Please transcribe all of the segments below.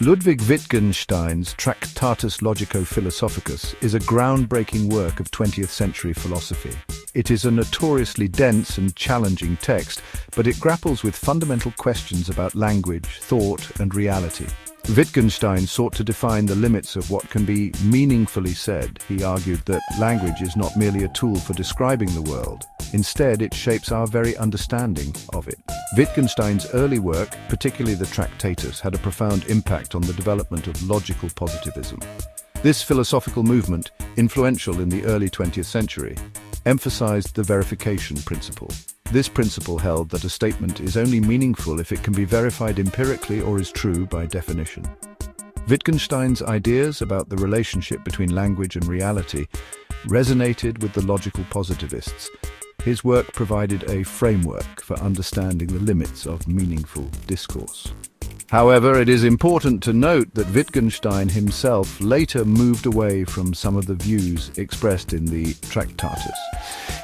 Ludwig Wittgenstein's Tractatus Logico-Philosophicus is a groundbreaking work of 20th century philosophy. It is a notoriously dense and challenging text, but it grapples with fundamental questions about language, thought, and reality. Wittgenstein sought to define the limits of what can be meaningfully said. He argued that language is not merely a tool for describing the world. Instead, it shapes our very understanding of it. Wittgenstein's early work, particularly the Tractatus, had a profound impact on the development of logical positivism. This philosophical movement, influential in the early 20th century, emphasized the verification principle. This principle held that a statement is only meaningful if it can be verified empirically or is true by definition. Wittgenstein's ideas about the relationship between language and reality resonated with the logical positivists. His work provided a framework for understanding the limits of meaningful discourse. However, it is important to note that Wittgenstein himself later moved away from some of the views expressed in the Tractatus.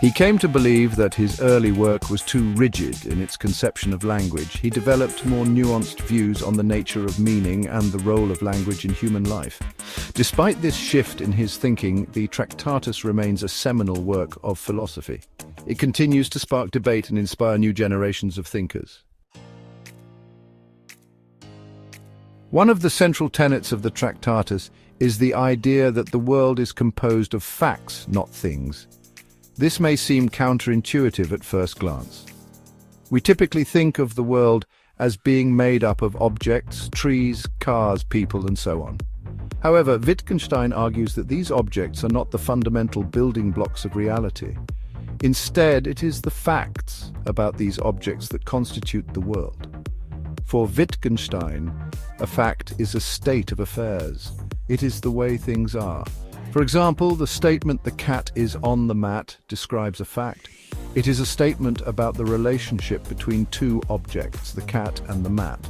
He came to believe that his early work was too rigid in its conception of language. He developed more nuanced views on the nature of meaning and the role of language in human life. Despite this shift in his thinking, the Tractatus remains a seminal work of philosophy. It continues to spark debate and inspire new generations of thinkers. One of the central tenets of the Tractatus is the idea that the world is composed of facts, not things. This may seem counterintuitive at first glance. We typically think of the world as being made up of objects, trees, cars, people, and so on. However, Wittgenstein argues that these objects are not the fundamental building blocks of reality. Instead, it is the facts about these objects that constitute the world. For Wittgenstein, a fact is a state of affairs. It is the way things are. For example, the statement "the cat is on the mat" describes a fact. It is a statement about the relationship between two objects, the cat and the mat.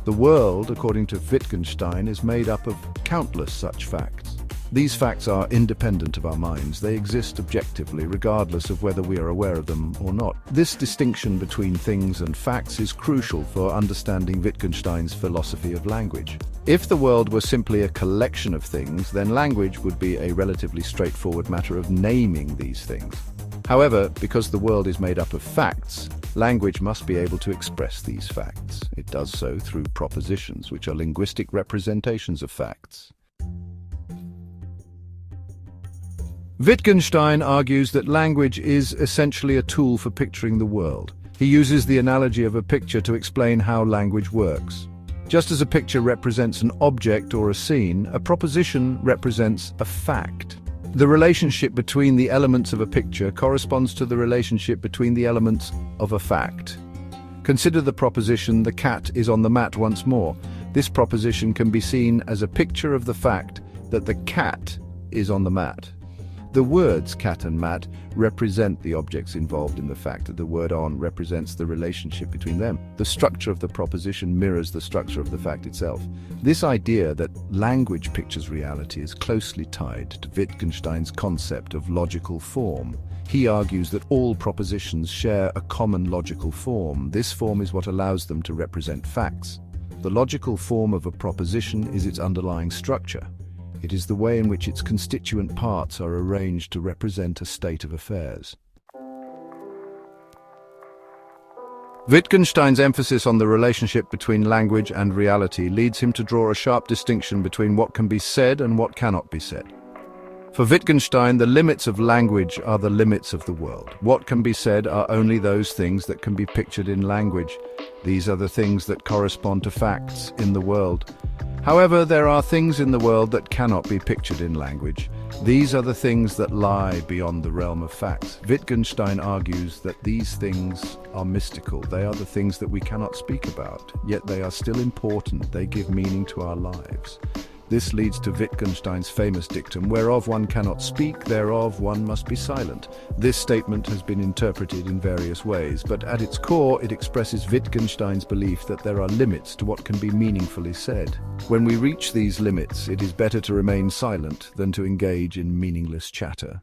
The world, according to Wittgenstein, is made up of countless such facts. These facts are independent of our minds. They exist objectively, regardless of whether we are aware of them or not. This distinction between things and facts is crucial for understanding Wittgenstein's philosophy of language. If the world were simply a collection of things, then language would be a relatively straightforward matter of naming these things. However, because the world is made up of facts, language must be able to express these facts. It does so through propositions, which are linguistic representations of facts. Wittgenstein argues that language is essentially a tool for picturing the world. He uses the analogy of a picture to explain how language works. Just as a picture represents an object or a scene, a proposition represents a fact. The relationship between the elements of a picture corresponds to the relationship between the elements of a fact. Consider the proposition "the cat is on the mat once more." This proposition can be seen as a picture of the fact that the cat is on the mat. The words "cat" and "mat" represent the objects involved in the fact that the word "on" represents the relationship between them. The structure of the proposition mirrors the structure of the fact itself. This idea that language pictures reality is closely tied to Wittgenstein's concept of logical form. He argues that all propositions share a common logical form. This form is what allows them to represent facts. The logical form of a proposition is its underlying structure. It is the way in which its constituent parts are arranged to represent a state of affairs. Wittgenstein's emphasis on the relationship between language and reality leads him to draw a sharp distinction between what can be said and what cannot be said. For Wittgenstein, the limits of language are the limits of the world. What can be said are only those things that can be pictured in language. These are the things that correspond to facts in the world. However, there are things in the world that cannot be pictured in language. These are the things that lie beyond the realm of facts. Wittgenstein argues that these things are mystical. They are the things that we cannot speak about, yet they are still important. They give meaning to our lives. This leads to Wittgenstein's famous dictum, "Whereof one cannot speak, thereof one must be silent." This statement has been interpreted in various ways, but at its core it expresses Wittgenstein's belief that there are limits to what can be meaningfully said. When we reach these limits, it is better to remain silent than to engage in meaningless chatter.